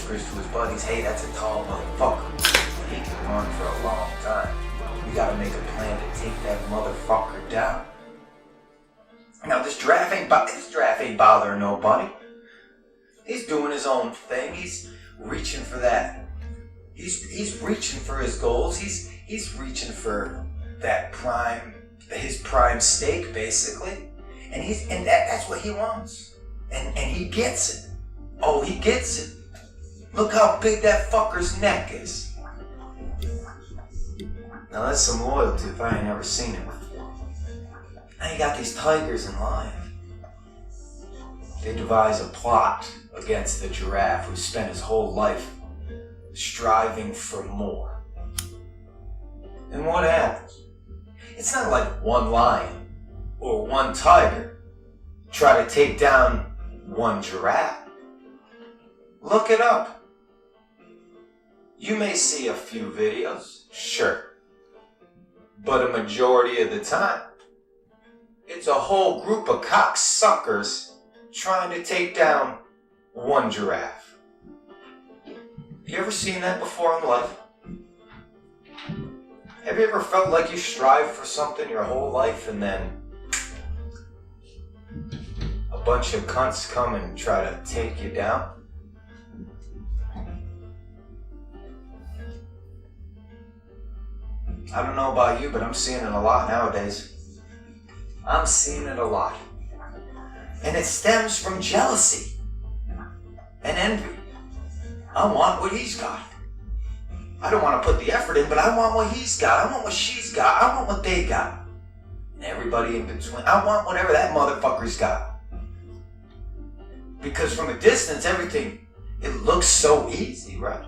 whispers to his buddies, hey, that's a tall motherfucker. He can run for a long time. We gotta make a plan to take that motherfucker down. Now this giraffe ain't bothering nobody. He's doing his own thing. He's reaching for that. He's reaching for his goals. He's reaching for that his prime steak, basically. And that's what he wants. And he gets it. Oh, he gets it. Look how big that fucker's neck is. Now that's some loyalty if I ain't never seen it before. Now you got these tigers and lions. They devise a plot against the giraffe who spent his whole life striving for more. And what happens? It's not like one lion or one tiger try to take down one giraffe. Look it up. You may see a few videos, sure, but a majority of the time, it's a whole group of cocksuckers trying to take down one giraffe. You ever seen that before in life? Have you ever felt like you strive for something your whole life and then a bunch of cunts come and try to take you down? I don't know about you, but I'm seeing it a lot nowadays. I'm seeing it a lot. And it stems from jealousy and envy. I want what he's got. I don't want to put the effort in, but I want what he's got. I want what she's got. I want what they got. And everybody in between. I want whatever that motherfucker's got. Because from a distance, everything, it looks so easy, right?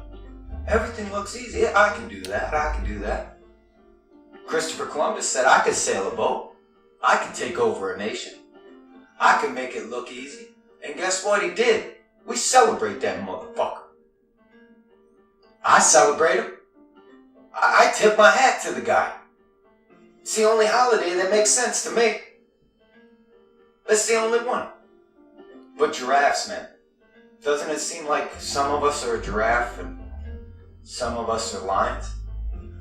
Everything looks easy. Yeah, I can do that. I can do that. Christopher Columbus said, I could sail a boat. I could take over a nation. I could make it look easy. And guess what he did? We celebrate that motherfucker. I celebrate him. I tip my hat to the guy. It's the only holiday that makes sense to me. That's the only one. But giraffes, man. Doesn't it seem like some of us are a giraffe and some of us are lions?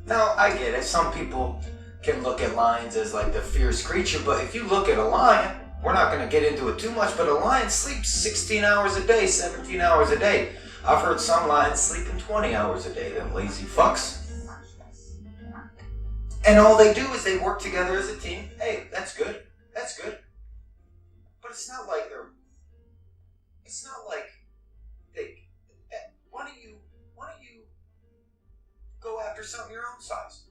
Now, I get it. Some people can look at lions as like the fierce creature, but if you look at a lion, we're not going to get into it too much, but a lion sleeps 16 hours a day, 17 hours a day. I've heard some lions sleeping 20 hours a day, them lazy fucks. And all they do is they work together as a team. Hey, that's good. That's good. But it's not like why don't you go after something your own size?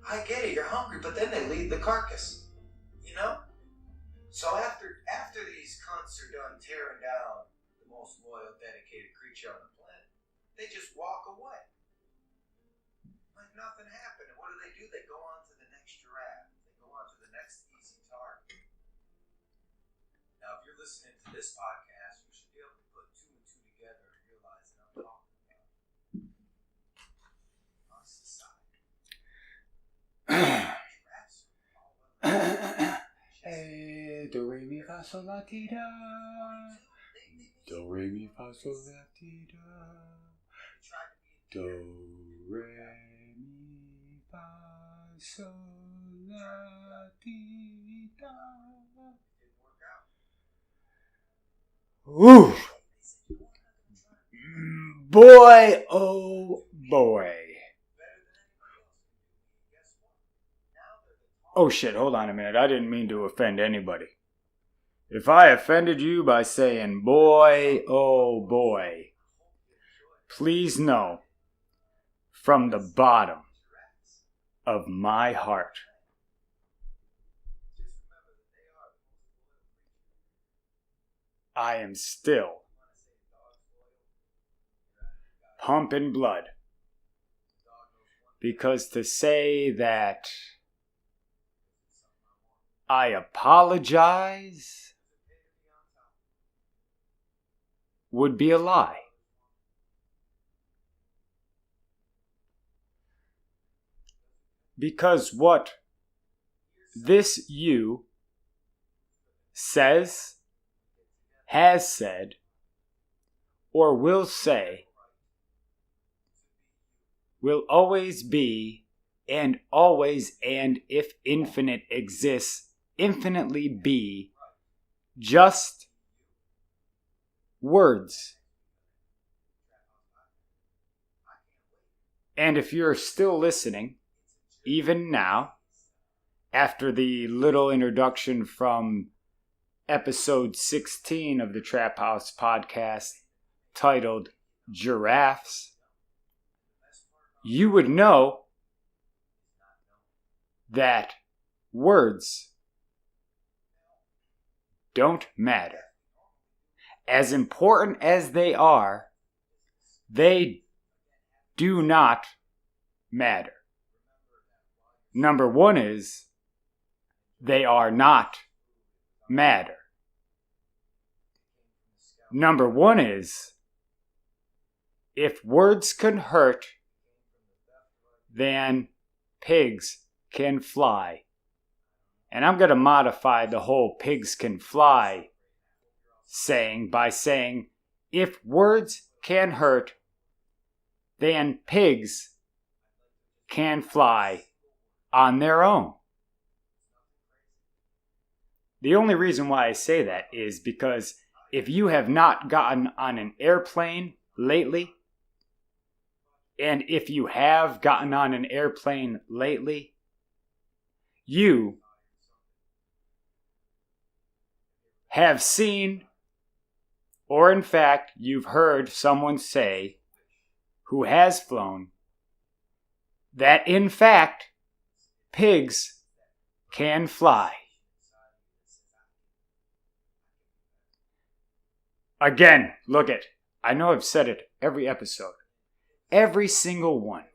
I get it, you're hungry, but then they leave the carcass. You know? So after these cunts are done tearing down the most loyal, dedicated creature on the planet, they just walk away. Like nothing happened. And what do? They go on to the next giraffe. They go on to the next easy target. Now, if you're listening to this podcast, you should be able to put two and two together and realize that I'm talking about our society. Do re mi fa sol la ti da. Do re mi fa sol la ti da. Do re mi fa sol la ti da. Ooh. Boy, oh boy. Oh shit, hold on a minute. I didn't mean to offend anybody. If I offended you by saying boy, oh boy, please know from the bottom of my heart, I am still pumping blood. Because to say that I apologize would be a lie. Because what this you says, has said, or will say will always be, and always, and if infinite exists, infinitely be, just words. And if you're still listening, even now, after the little introduction from episode 16 of the TrapHouse podcast titled Giraffes, you would know that words don't matter. As important as they do not matter. Number one is, they are not matter. Number one is, if words can hurt, then pigs can fly. And I'm going to modify the whole pigs can fly saying by saying, if words can hurt, then pigs can fly on their own. The only reason why I say that is because if you have not gotten on an airplane lately, and if you have gotten on an airplane lately, you have seen, or in fact, you've heard someone say who has flown, that in fact, pigs can fly. Again, look it. I know I've said it every episode. Every single one.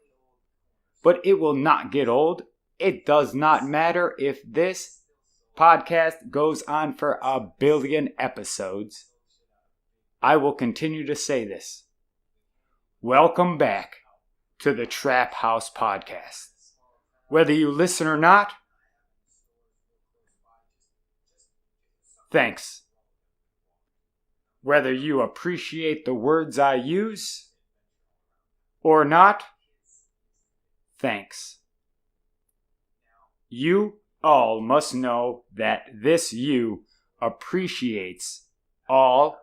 But it will not get old. It does not matter if this podcast goes on for 1 billion episodes. I will continue to say this. Welcome back to the TrapHouse podcast. Whether you listen or not, thanks. Whether you appreciate the words I use or not, thanks. You all must know that this you appreciates all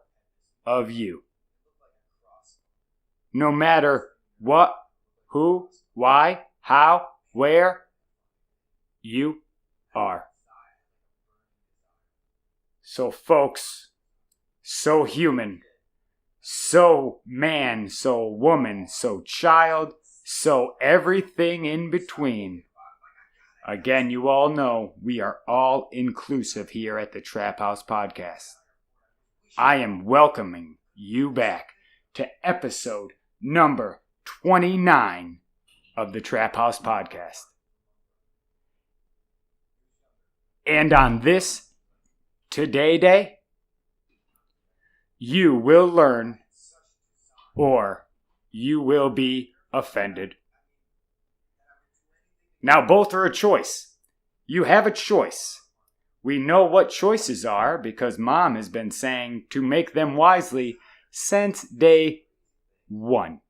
of you. No matter what, who, why, how, where you are. So folks, so human, so man, so woman, so child, so everything in between. Again, you all know we are all inclusive here at the TrapHouse podcast. I am welcoming you back to episode number 29 of the TrapHouse podcast. And on this Today Day, you will learn, or you will be offended. Now, both are a choice. You have a choice. We know what choices are because Mom has been saying to make them wisely since day one.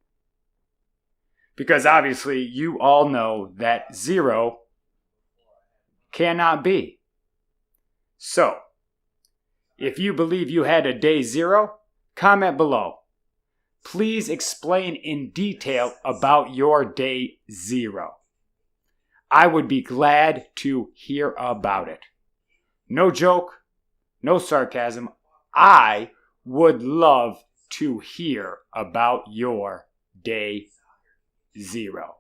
Because obviously, you all know that 0 cannot be. So, if you believe you had a day 0, comment below. Please explain in detail about your day 0. I would be glad to hear about it. No joke, no sarcasm. I would love to hear about your day 0.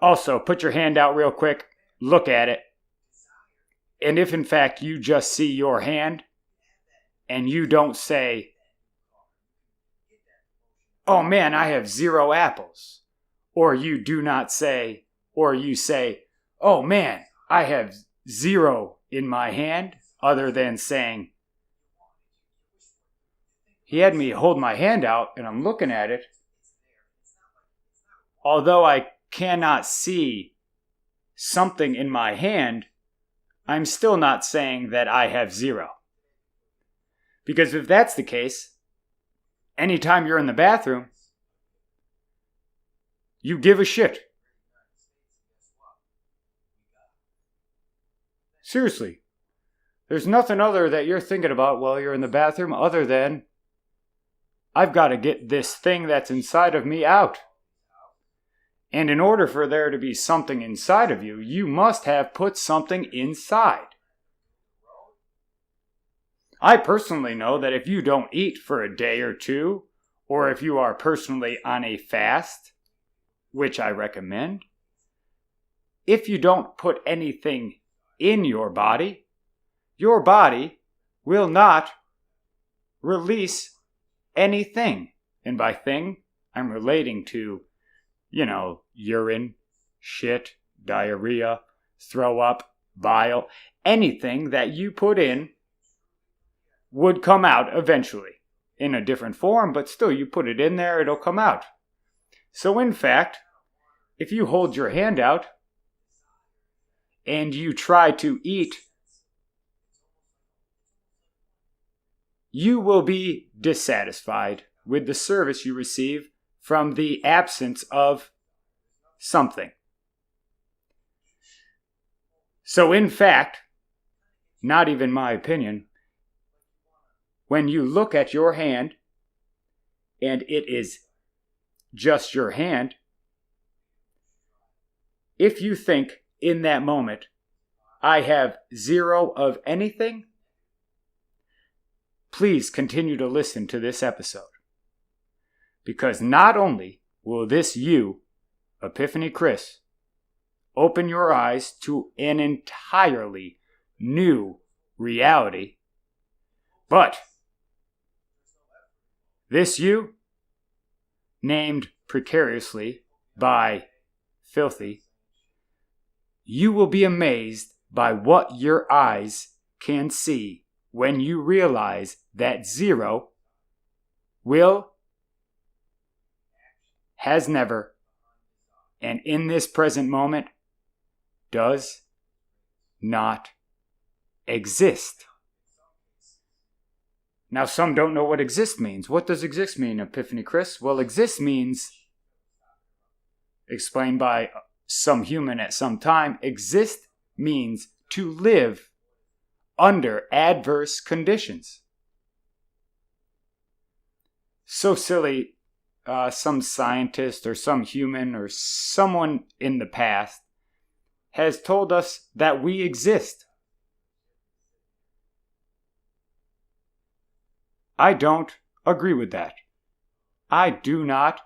Also, put your hand out real quick. Look at it. And if in fact you just see your hand and you don't say, oh man, I have 0 apples. Or you do not say, or you say, oh man, I have 0 in my hand, other than saying, he had me hold my hand out and I'm looking at it. Although I cannot see something in my hand, I'm still not saying that I have 0. Because if that's the case, anytime you're in the bathroom you give a shit. Seriously. There's nothing other that you're thinking about while you're in the bathroom other than, I've got to get this thing that's inside of me out. And in order for there to be something inside of you, you must have put something inside. I personally know that if you don't eat for a day or two, or if you are personally on a fast, which I recommend, if you don't put anything in your body will not release anything. And by thing, I'm relating to, urine, shit, diarrhea, throw up, bile, anything that you put in would come out eventually. In a different form, but still you put it in there, it'll come out. So in fact, if you hold your hand out and you try to eat, you will be dissatisfied with the service you receive from the absence of something. So in fact, not even my opinion, when you look at your hand and it is just your hand, if you think in that moment, I have zero of anything, please continue to listen to this episode. Because not only will this you, Epiphany Chris, open your eyes to an entirely new reality, but this you, named precariously by Filthy, you will be amazed by what your eyes can see when you realize that zero has never, and in this present moment, does not exist. Now, some don't know what exist means. What does exist mean, Epiphany Chris? Well, exist means, explained by some human at some time, exist means to live under adverse conditions. So silly, some scientist or some human or someone in the past has told us that we exist. I don't agree with that. I do not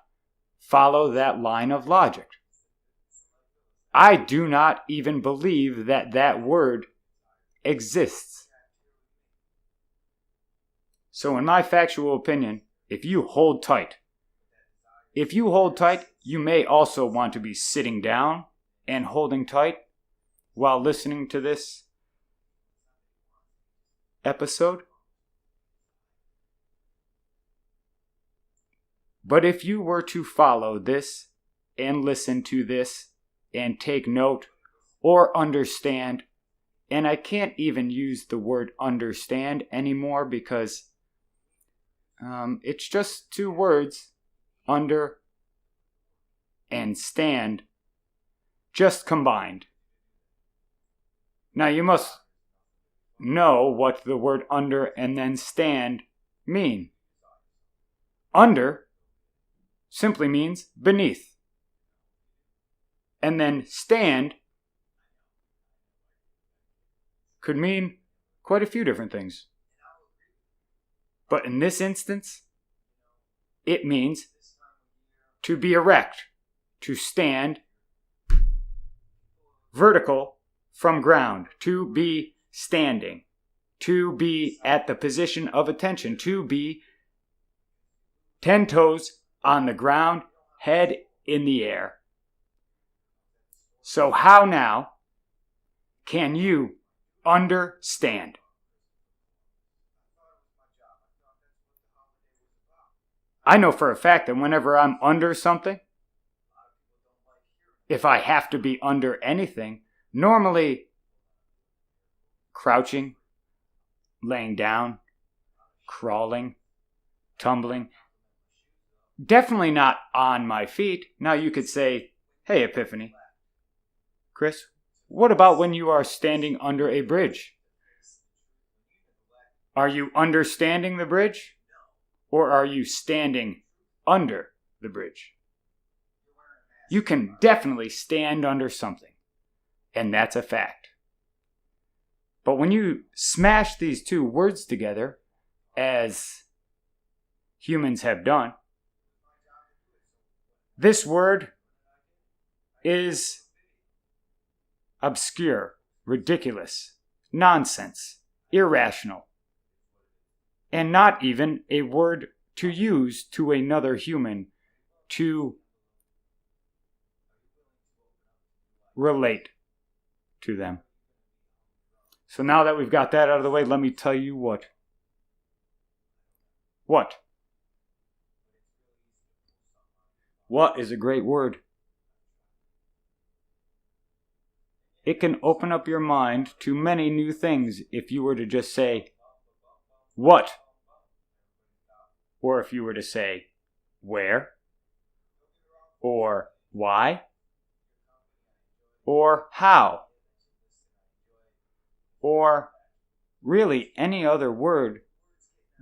follow that line of logic. I do not even believe that that word exists. So in my factual opinion, if you hold tight, you may also want to be sitting down and holding tight while listening to this episode. But if you were to follow this and listen to this and take note or understand, and I can't even use the word understand anymore because it's just two words, under and stand, just combined. Now you must know what the word under and then stand mean. Under simply means beneath. And then stand could mean quite a few different things. But in this instance, it means to be erect, to stand vertical from ground, to be standing, to be at the position of attention, to be 10 toes on the ground, head in the air. So how now can you understand? I know for a fact that whenever I'm under something, if I have to be under anything, normally crouching, laying down, crawling, tumbling, definitely not on my feet. Now you could say, hey, Epiphany, Chris, what about when you are standing under a bridge? Are you understanding the bridge? Or are you standing under the bridge? You can definitely stand under something, and that's a fact. But when you smash these two words together, as humans have done, this word is obscure, ridiculous, nonsense, irrational, and not even a word to use to another human to relate to them. So now that we've got that out of the way, let me tell you what. What? What is a great word? It can open up your mind to many new things if you were to just say, what? Or if you were to say, where? Or why? Or how? Or really any other word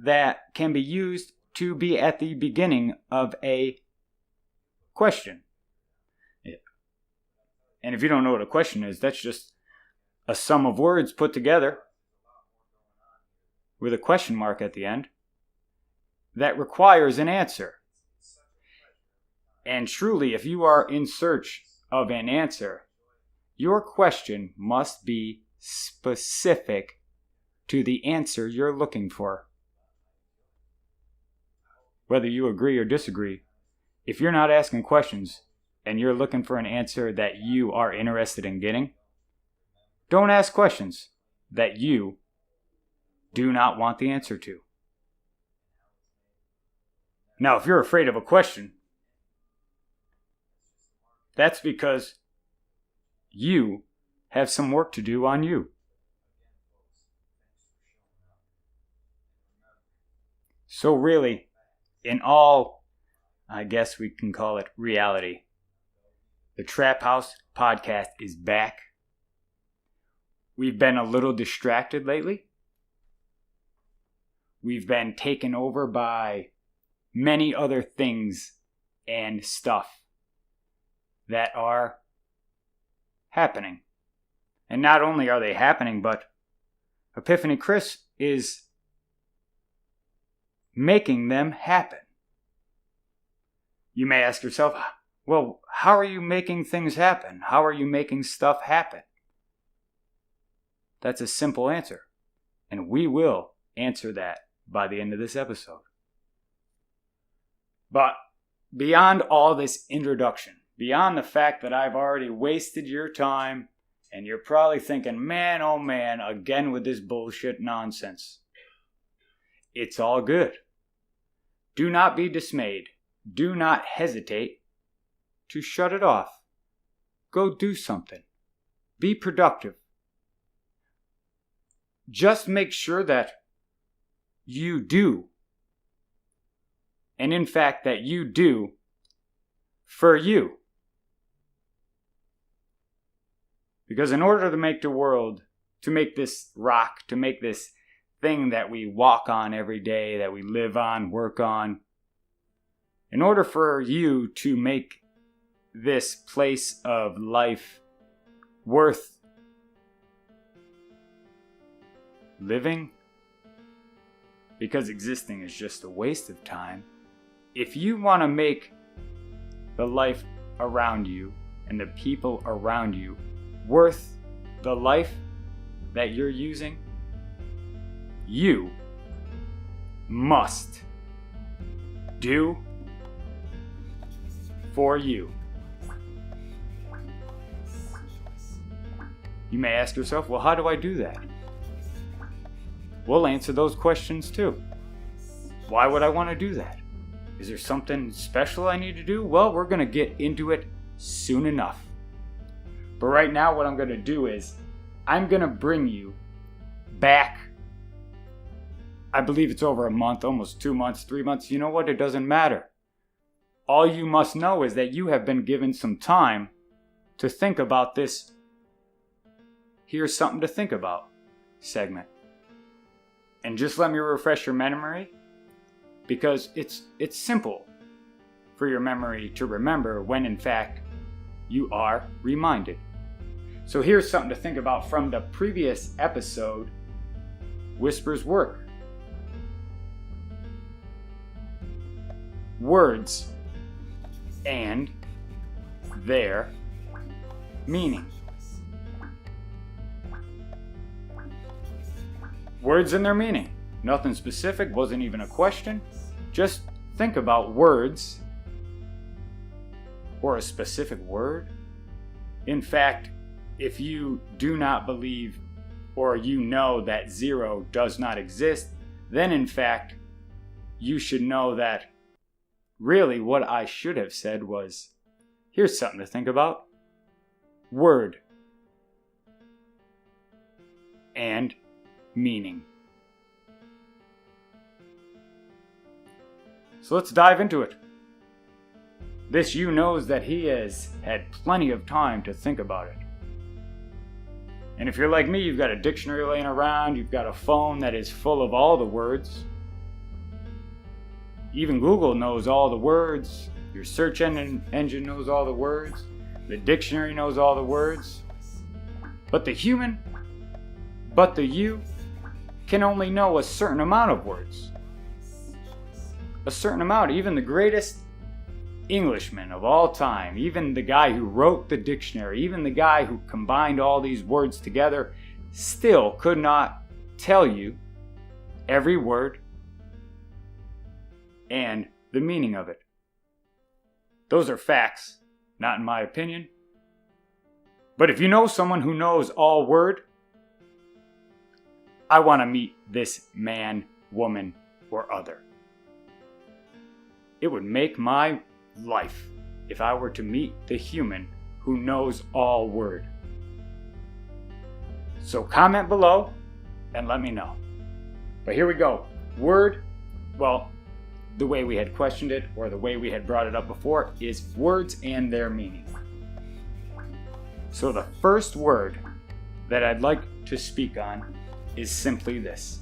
that can be used to be at the beginning of a question. Yeah. And if you don't know what a question is, that's just a sum of words put together with a question mark at the end that requires an answer. And truly, if you are in search of an answer, your question must be specific to the answer you're looking for. Whether you agree or disagree, if you're not asking questions and you're looking for an answer that you are interested in getting, don't ask questions that you do not want the answer to. Now, if you're afraid of a question, that's because you have some work to do on you. So really, in all, I guess we can call it reality, the TrapHouse podcast is back. We've been a little distracted lately. We've been taken over by many other things and stuff that are happening. And not only are they happening, but Epiphany Chris is making them happen. You may ask yourself, well, how are you making things happen? How are you making stuff happen? That's a simple answer. And we will answer that by the end of this episode. But beyond all this introduction, beyond the fact that I've already wasted your time, and you're probably thinking, man, oh man, again with this bullshit nonsense. It's all good. Do not be dismayed. Do not hesitate to shut it off. Go do something. Be productive. Just make sure that you do. And in fact, that you do for you. Because in order to make the world, to make this rock, to make this thing that we walk on every day, that we live on, work on, in order for you to make this place of life worth living, because existing is just a waste of time, if you want to make the life around you and the people around you worth the life that you're using, you must do for you. You may ask yourself, well, how do I do that? We'll answer those questions too. Why would I want to do that? Is there something special I need to do? Well, we're going to get into it soon enough. But right now, what I'm going to do is I'm going to bring you back. I believe it's over a month, almost 2 months, 3 months. You know what? It doesn't matter. all you must know is that you have been given some time to think about this "Here's Something to Think About" segment. And just let me refresh your memory, because it's simple for your memory to remember when in fact you are reminded. So here's something to think about from the previous episode, Whispers Work. Words and their meaning. Words and their meaning. Nothing specific, wasn't even a question. Just think about words or a specific word. In fact, if you do not believe or you know that zero does not exist, then in fact, you should know that really what I should have said was, here's something to think about. Word and meaning. So let's dive into it. This you knows that he has had plenty of time to think about it. And if you're like me, you've got a dictionary laying around, you've got a phone that is full of all the words. Even Google knows all the words, your search engine knows all the words, the dictionary knows all the words. But the you, can only know a certain amount of words. A certain amount. Even the greatest Englishman of all time, even the guy who wrote the dictionary, even the guy who combined all these words together, still could not tell you every word and the meaning of it. Those are facts, not in my opinion. But if you know someone who knows all word, I want to meet this man, woman, or other. It would make my life if I were to meet the human who knows all word. So comment below and let me know. But here we go. Word, well, the way we had questioned it, or the way we had brought it up before, is words and their meaning. So the first word that I'd like to speak on is simply this.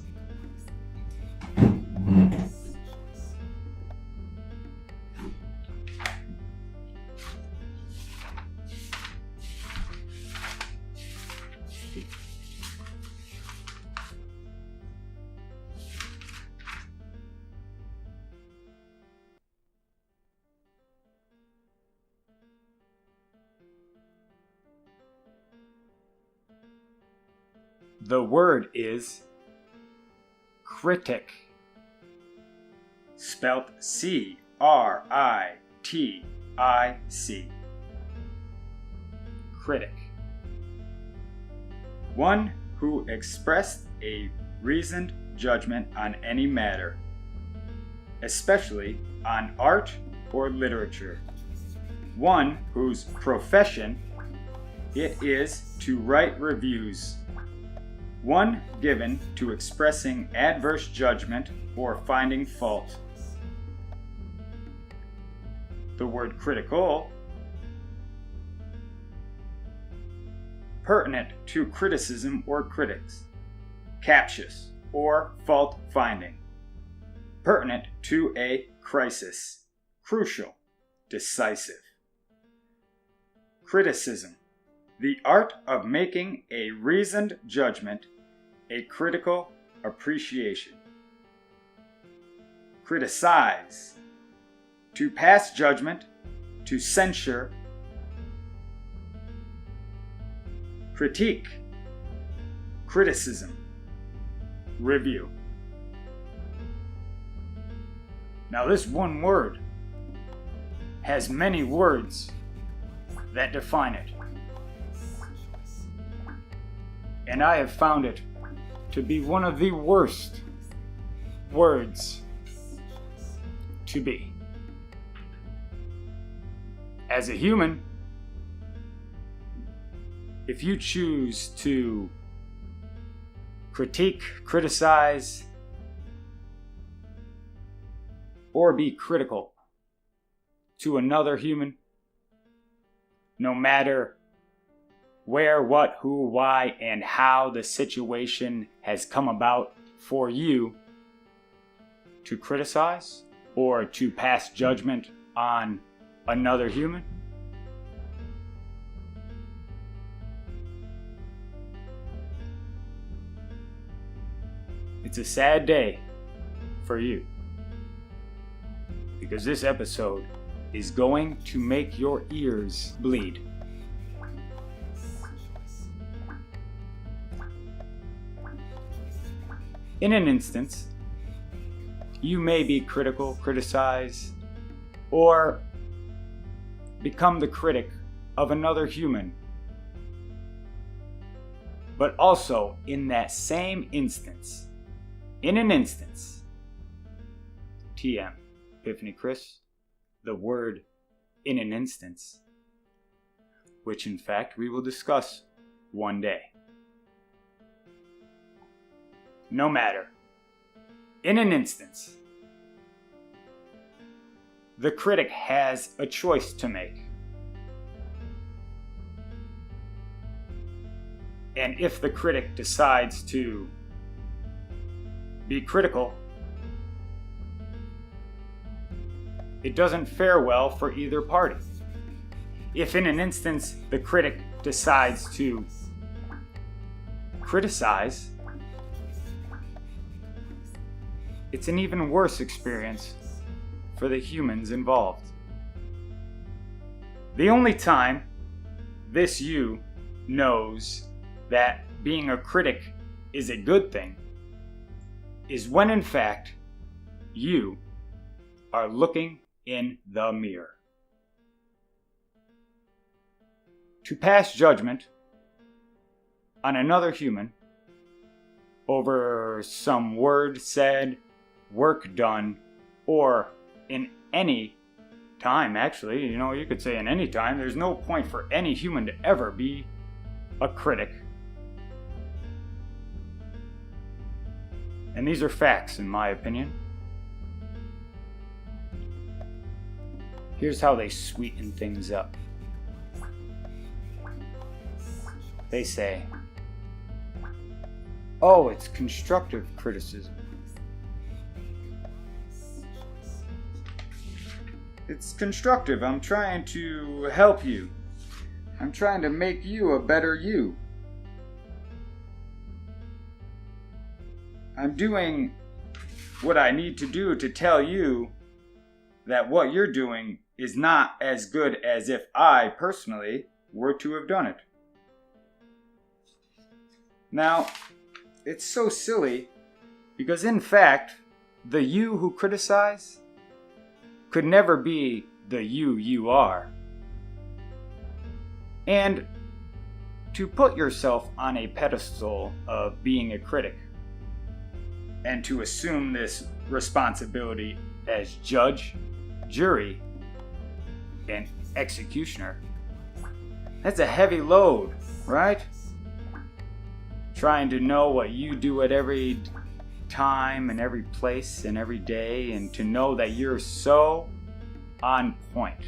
The word is critic, spelt C-R-I-T-I-C. Critic. One who expressed a reasoned judgment on any matter, especially on art or literature. One whose profession it is to write reviews. One given to expressing adverse judgment or finding fault. The word critical, pertinent to criticism or critics, captious or fault-finding, pertinent to a crisis, crucial, decisive. Criticism, the art of making a reasoned judgment, a critical appreciation. Criticize, to pass judgment, to censure. Critique, criticism, review. Now this one word has many words that define it. And I have found it to be one of the worst words to be. As a human, if you choose to critique, criticize, or be critical to another human, no matter where, what, who, why, and how the situation has come about for you to criticize or to pass judgment on another human? It's a sad day for you, because this episode is going to make your ears bleed. In an instance, you may be critical, criticize, or become the critic of another human. But also, in that same instance, TM, Epiphany Chris, the word in an instance, which in fact we will discuss one day. No matter, in an instance, the critic has a choice to make. And if the critic decides to be critical, it doesn't fare well for either party. If in an instance the critic decides to criticize, it's an even worse experience for the humans involved. The only time this you knows that being a critic is a good thing is when in fact you are looking in the mirror. To pass judgment on another human over some word said, work done, or in any time, actually, you could say in any time, there's no point for any human to ever be a critic. And these are facts, in my opinion. Here's how they sweeten things up. They say, oh, it's constructive criticism. It's constructive. I'm trying to help you. I'm trying to make you a better you. I'm doing what I need to do to tell you that what you're doing is not as good as if I, personally, were to have done it. Now, it's so silly because, in fact, the you who criticize could never be the you are. And to put yourself on a pedestal of being a critic and to assume this responsibility as judge, jury, and executioner, that's a heavy load, right? Trying to know what you do at every time and every place and every day, and to know that you're so on point.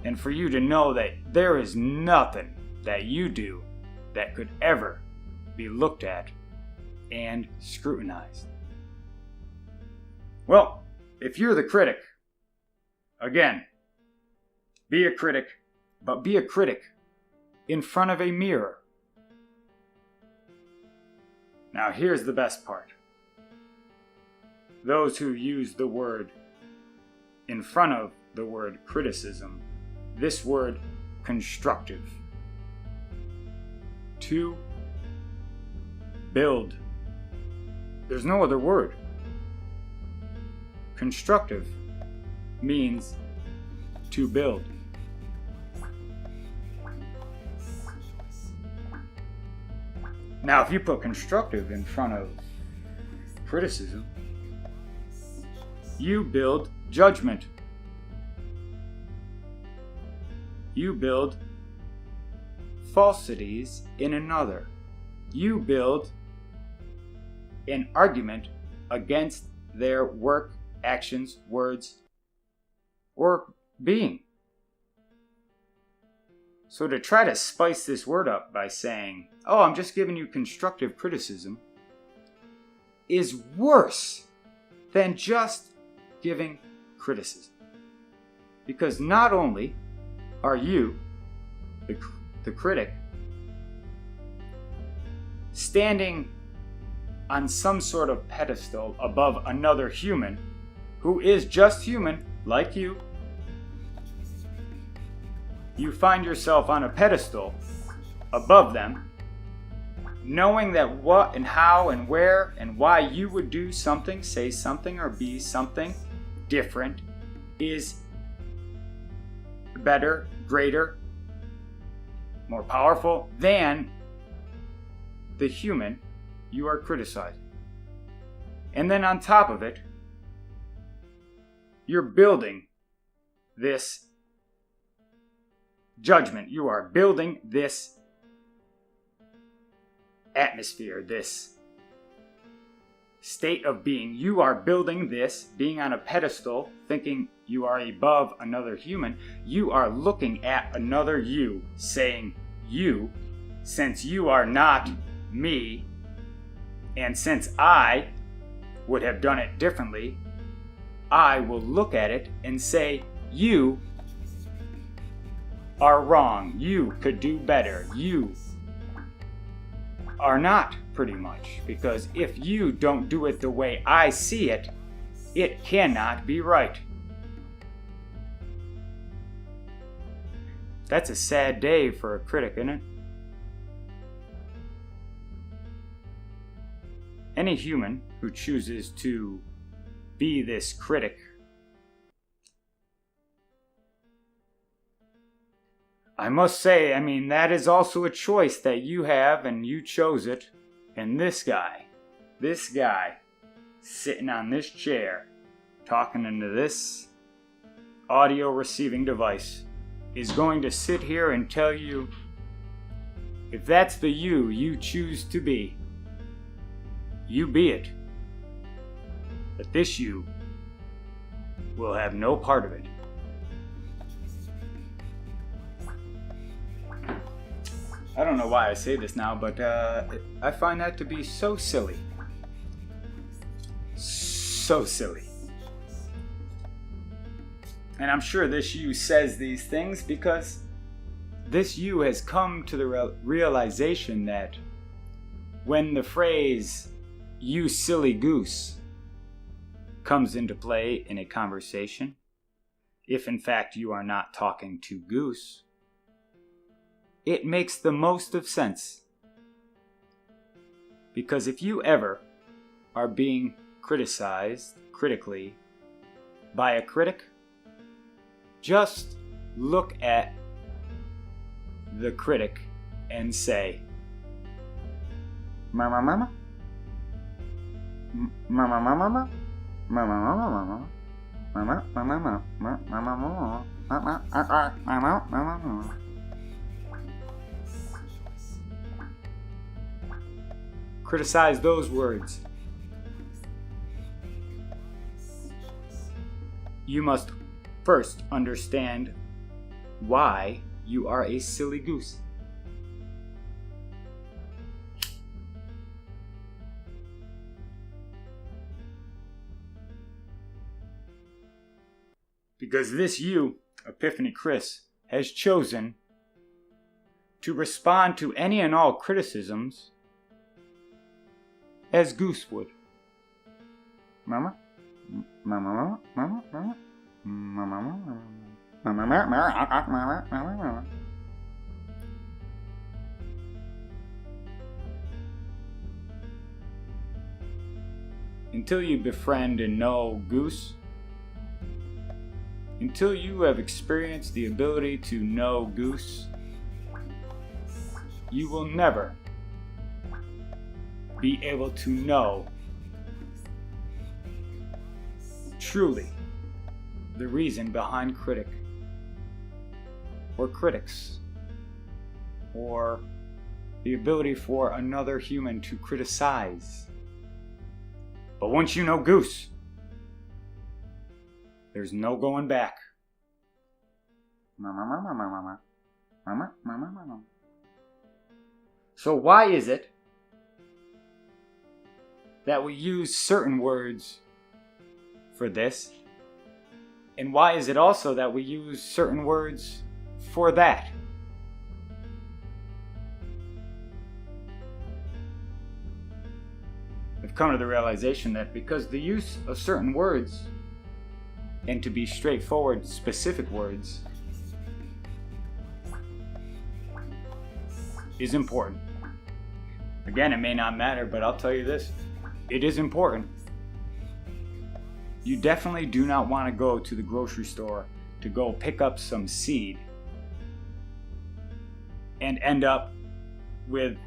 And for you to know that there is nothing that you do that could ever be looked at and scrutinized. Well, if you're the critic, again, be a critic, but be a critic in front of a mirror. Now here's the best part. Those who use the word in front of the word criticism, this word constructive, to build. There's no other word. Constructive means to build. Now, if you put constructive in front of criticism, you build judgment. You build falsities in another. You build an argument against their work, actions, words, or being. So to try to spice this word up by saying, oh, I'm just giving you constructive criticism, is worse than just giving criticism. Because not only are you, the critic, standing on some sort of pedestal above another human who is just human like you, you find yourself on a pedestal above them, knowing that what and how and where and why you would do something, say something, or be something different is better, greater, more powerful than the human you are criticizing. And then on top of it, you're building this judgment. You are building this atmosphere, this state of being. You are building this, being on a pedestal, thinking you are above another human. You are looking at another you, saying, you, since you are not me, and since I would have done it differently, I will look at it and say, you are wrong. You could do better. You are not, pretty much. Because if you don't do it the way I see it, it cannot be right. That's a sad day for a critic, isn't it? Any human who chooses to be this critic I must say, that is also a choice that you have, and you chose it. And this guy, sitting on this chair, talking into this audio receiving device, is going to sit here and tell you, if that's the you choose to be, you be it. But this you will have no part of it. I don't know why I say this now, but I find that to be so silly. So silly. And I'm sure this you says these things because this you has come to the realization that when the phrase, you silly goose, comes into play in a conversation, if in fact you are not talking to Goose, it makes the most of sense. Because if you ever are being criticized critically by a critic, just look at the critic and say, mama mama, mama mama mama, mama mama mama, mama mama mama, mama mama mama, mama. Criticize those words. You must first understand why you are a silly goose. Because this you, Epiphany Chris, has chosen to respond to any and all criticisms as Goose would. Mama? Mama, mama, mama, mama, mama, mama, mama. Until you befriend and know Goose, until you have experienced the ability to know Goose, you will never be able to know truly the reason behind critic or critics or the ability for another human to criticize. But once you know Goose, there's no going back. So why is it that we use certain words for this? And why is it also that we use certain words for that? I've come to the realization that because the use of certain words, and to be straightforward, specific words, is important. Again, it may not matter, but I'll tell you this. It is important. You definitely do not want to go to the grocery store to go pick up some seed and end up with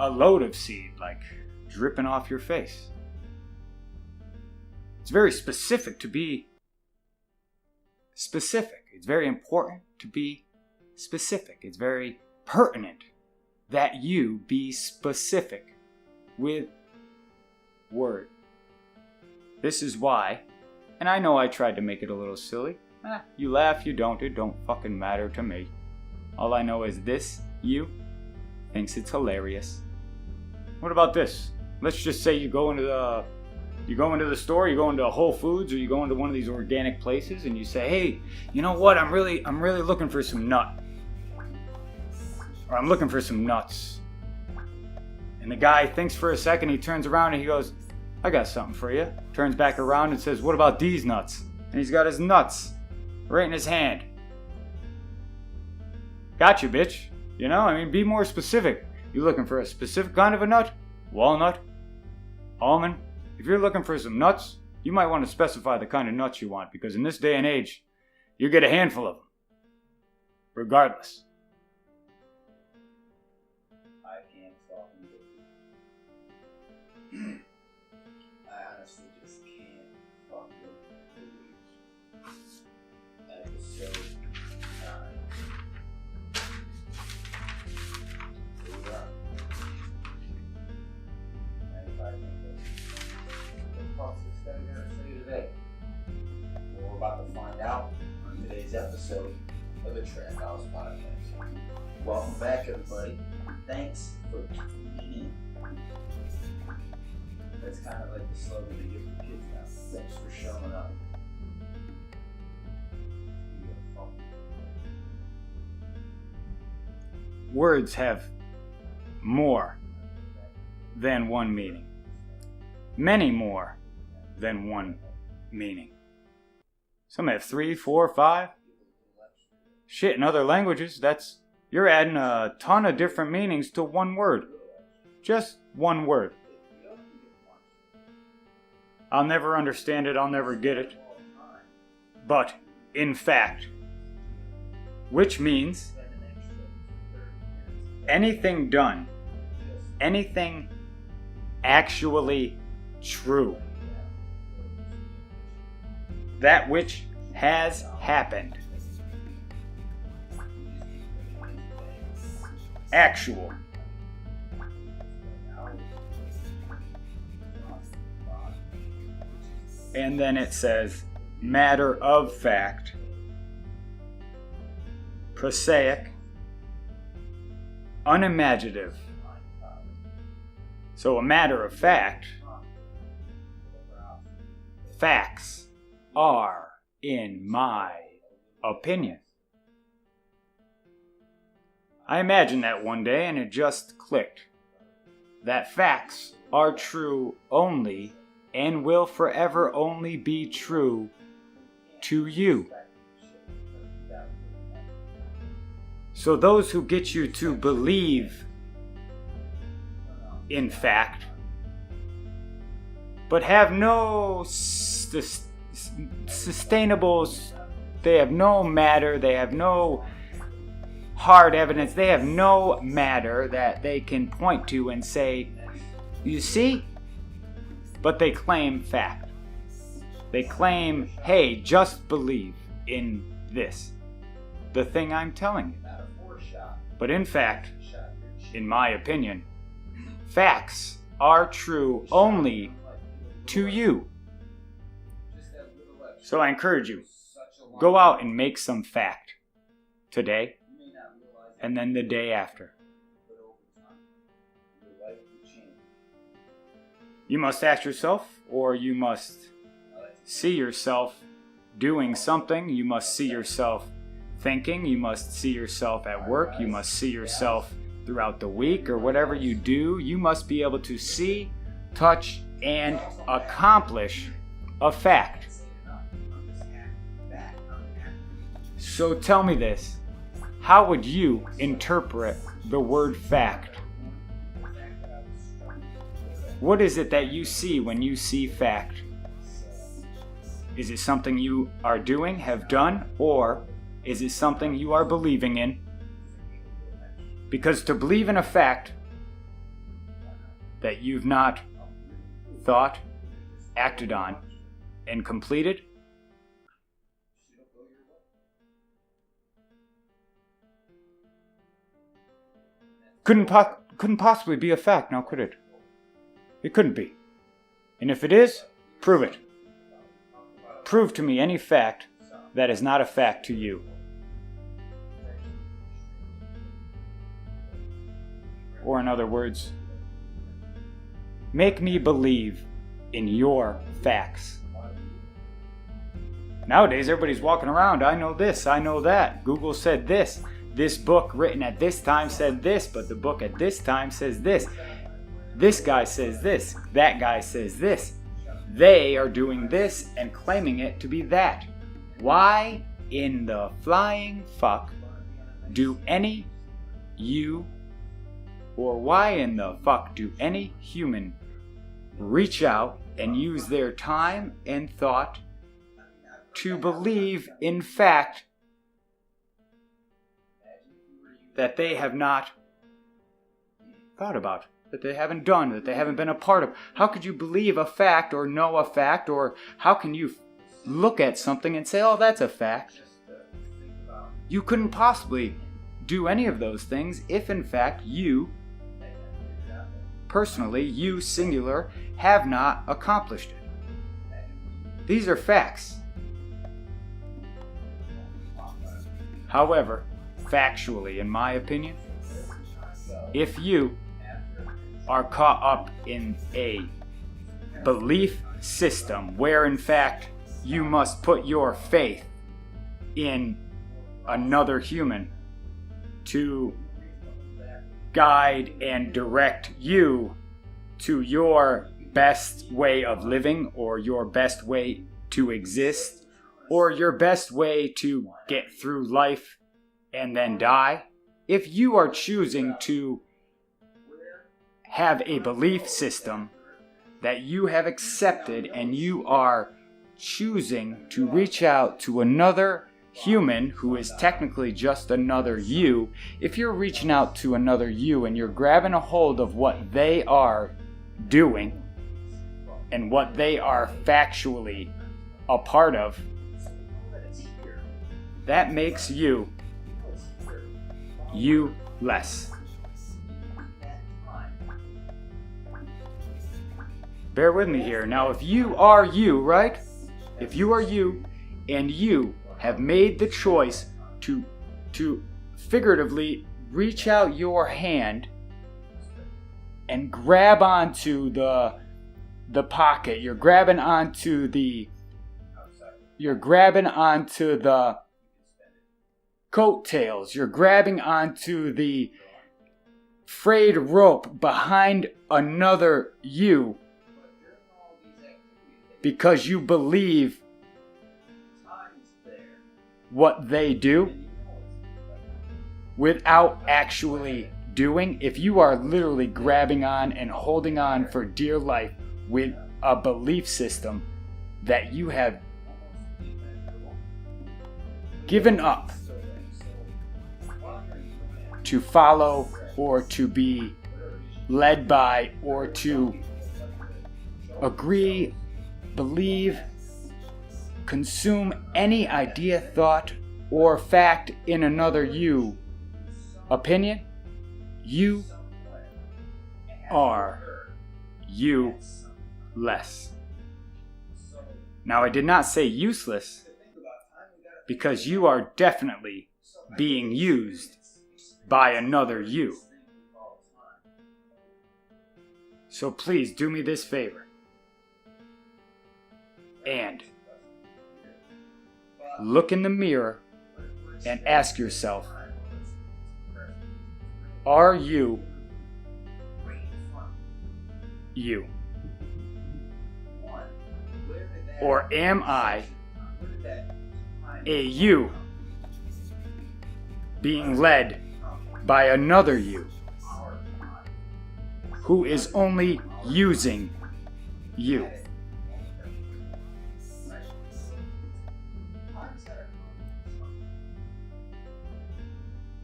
a load of seed, like dripping off your face. It's very specific to be specific. It's very important to be specific. It's very pertinent that you be specific with word. This is why, and I know I tried to make it a little silly. You laugh, you don't, it don't fucking matter to me. All I know is this, you, thinks it's hilarious. What about this? Let's just say you go into the store, you go into Whole Foods, or you go into one of these organic places, and you say, hey, you know what, I'm really looking for some nut. Or I'm looking for some nuts. And the guy thinks for a second, he turns around and he goes, I got something for you. Turns back around and says, what about these nuts? And he's got his nuts right in his hand. Gotcha, bitch. You know, I mean, be more specific. You looking for a specific kind of a nut? Walnut? Almond? If you're looking for some nuts, you might want to specify the kind of nuts you want, because in this day and age, you get a handful of them. Regardless. I can't fucking believe it. I honestly just can't fucking believe episode 9. Here we are. And if I think the process that I'm going to say today, what we're about to find out on today's episode of the TrapHouse podcast. Welcome back, everybody. Thanks for tuning in. That's kind of like the slogan they give for kids now. Thanks for showing up. Words have more than one meaning. Many more than one meaning. Some have 3, 4, 5. Shit, in other languages, you're adding a ton of different meanings to one word. Just one word. I'll never understand it, I'll never get it. But, in fact, which means anything done, anything actually true. That which has happened. Actual. And then it says matter of fact, prosaic, unimaginative. So a matter of fact, facts are, in my opinion. I imagined that one day and it just clicked. That facts are true only and will forever only be true to you. So those who get you to believe in fact, but have no sustainable, they have no matter, they have no hard evidence, they have no matter that they can point to and say, you see? But they claim fact. They claim, hey, just believe in this, the thing I'm telling you. But in fact, in my opinion, facts are true only to you. So I encourage you, go out and make some fact today and then the day after. You must ask yourself, or you must see yourself doing something. You must see yourself thinking. You must see yourself at work. You must see yourself throughout the week or whatever you do. You must be able to see, touch, and accomplish a fact. So tell me this. How would you interpret the word fact? What is it that you see when you see fact? Is it something you are doing, have done, or is it something you are believing in? Because to believe in a fact that you've not thought, acted on, and completed, couldn't possibly be a fact, now could it? It couldn't be. And if it is, prove it. Prove to me any fact that is not a fact to you. Or in other words, make me believe in your facts. Nowadays, everybody's walking around, I know this, I know that. Google said this. This book written at this time said this, but the book at this time says this. This guy says this, that guy says this. They are doing this and claiming it to be that. Why in the flying fuck do any you, or why in the fuck do any human reach out and use their time and thought to believe in fact that they have not thought about, that they haven't done, that they haven't been a part of? How could you believe a fact or know a fact, or how can you look at something and say, oh, that's a fact? You couldn't possibly do any of those things if in fact you, personally, you singular, have not accomplished it. These are facts. However, factually, in my opinion, if you are caught up in a belief system where in fact you must put your faith in another human to guide and direct you to your best way of living, or your best way to exist, or your best way to get through life and then die, if you are choosing to have a belief system that you have accepted and you are choosing to reach out to another human who is technically just another you, if you're reaching out to another you and you're grabbing a hold of what they are doing and what they are factually a part of, that makes you less. Bear with me here. Now, if you are you, right? If you are you and you have made the choice to figuratively reach out your hand and grab onto the pocket, you're grabbing onto the coattails, you're grabbing onto the frayed rope behind another you because you believe what they do without actually doing. If you are literally grabbing on and holding on for dear life with a belief system that you have given up to follow or to be led by or to agree, believe, consume any idea, thought, or fact in another you opinion, you are less. Now, I did not say useless, because you are definitely being used by another you. So please do me this favor and look in the mirror and ask yourself, are you you? Or am I a you being led by another you who is only using you?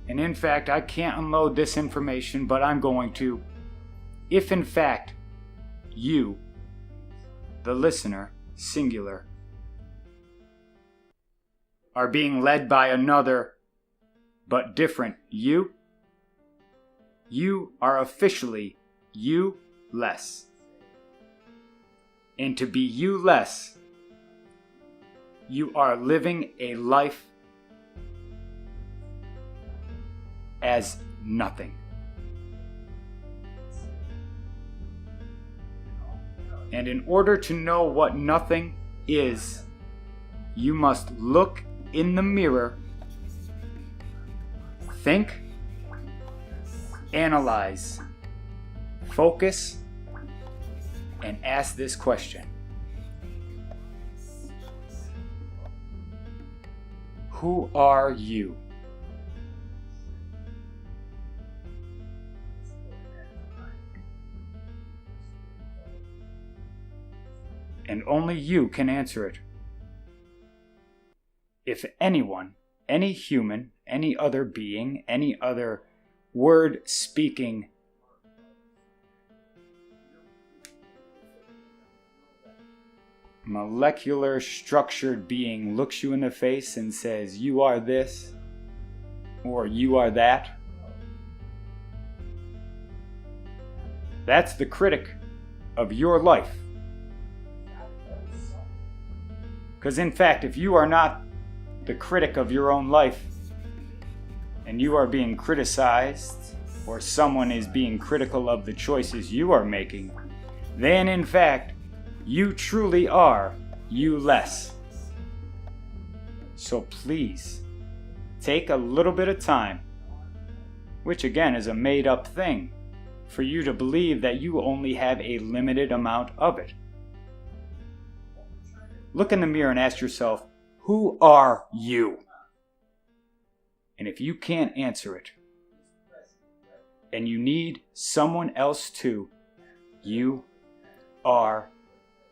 And in fact, I can't unload this information, but I'm going to. If in fact you, the listener, singular, are being led by another but different you, you are officially you less. And to be you less, you are living a life as nothing. And in order to know what nothing is, you must look in the mirror, think, analyze, focus, and ask this question. Who are you? And only you can answer it. If anyone, any human, any other being, any other word-speaking molecular structured being looks you in the face and says, you are this, or you are that, that's the critic of your life. Because in fact, if you are not the critic of your own life, and you are being criticized, or someone is being critical of the choices you are making, then in fact, you truly are you less. So please, take a little bit of time, which again is a made-up thing, for you to believe that you only have a limited amount of it. Look in the mirror and ask yourself, who are you? And if you can't answer it, and you need someone else to, you are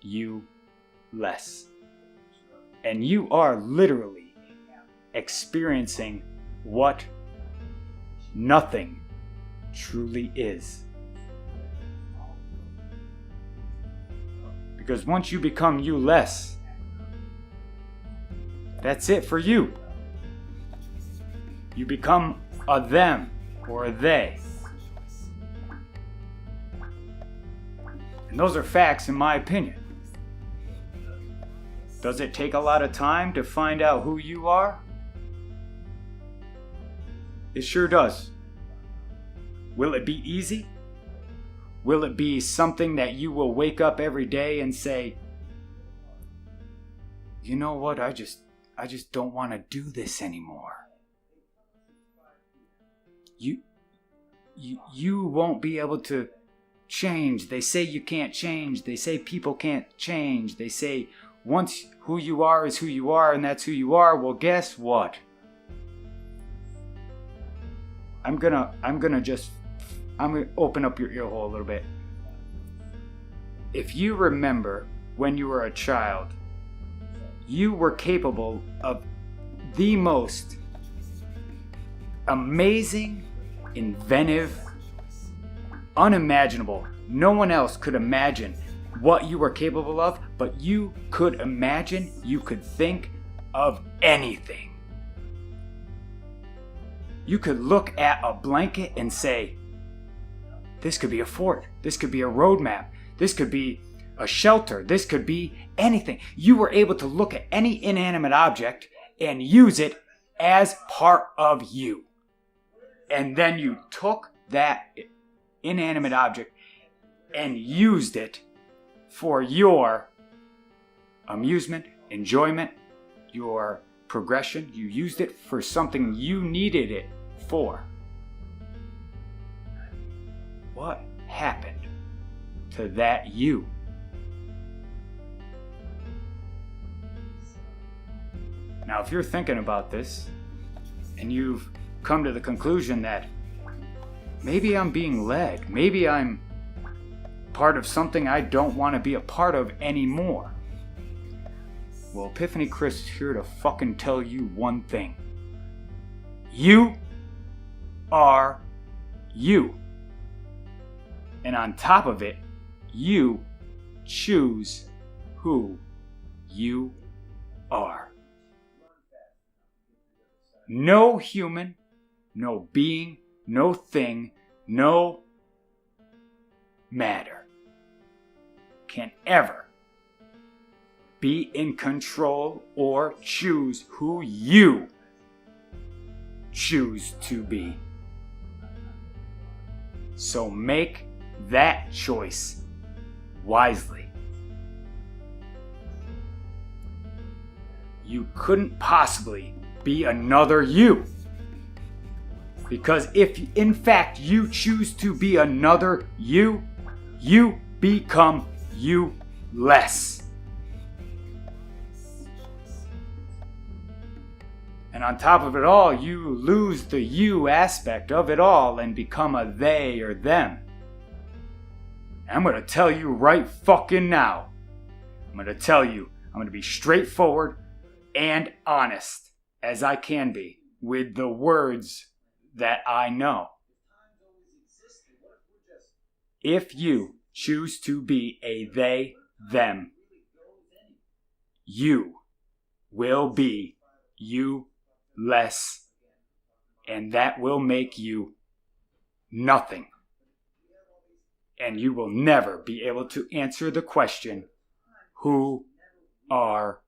you less. And you are literally experiencing what nothing truly is. Because once you become you less, that's it for you. You become a them or a they. And those are facts in my opinion. Does it take a lot of time to find out who you are? It sure does. Will it be easy? Will it be something that you will wake up every day and say, you know what, I just don't want to do this anymore. You won't be able to change. They say you can't change. They say people can't change. They say once who you are is who you are and that's who you are. Well, guess what? I'm gonna open up your ear hole a little bit. If you remember when you were a child, you were capable of the most amazing, inventive, unimaginable. No one else could imagine what you were capable of, but you could imagine, you could think of anything. You could look at a blanket and say, this could be a fort, this could be a roadmap, this could be a shelter, this could be anything. You were able to look at any inanimate object and use it as part of you. And then you took that inanimate object and used it for your amusement, enjoyment, your progression. You used it for something you needed it for. What happened to that you? Now, if you're thinking about this and you've come to the conclusion that maybe I'm being led, maybe I'm part of something I don't want to be a part of anymore, well, Epiphany Chris is here to fucking tell you one thing. You are you. And on top of it, you choose who you are. No human, no being, no thing, no matter can ever be in control or choose who you choose to be. So make that choice wisely. You couldn't possibly be another you. Because if in fact you choose to be another you, you become you less. And on top of it all, you lose the you aspect of it all and become a they or them. And I'm going to tell you right fucking now. I'm going to be straightforward and honest as I can be with the words that I know. If you choose to be a they, them, you will be you less, and that will make you nothing. And you will never be able to answer the question, who are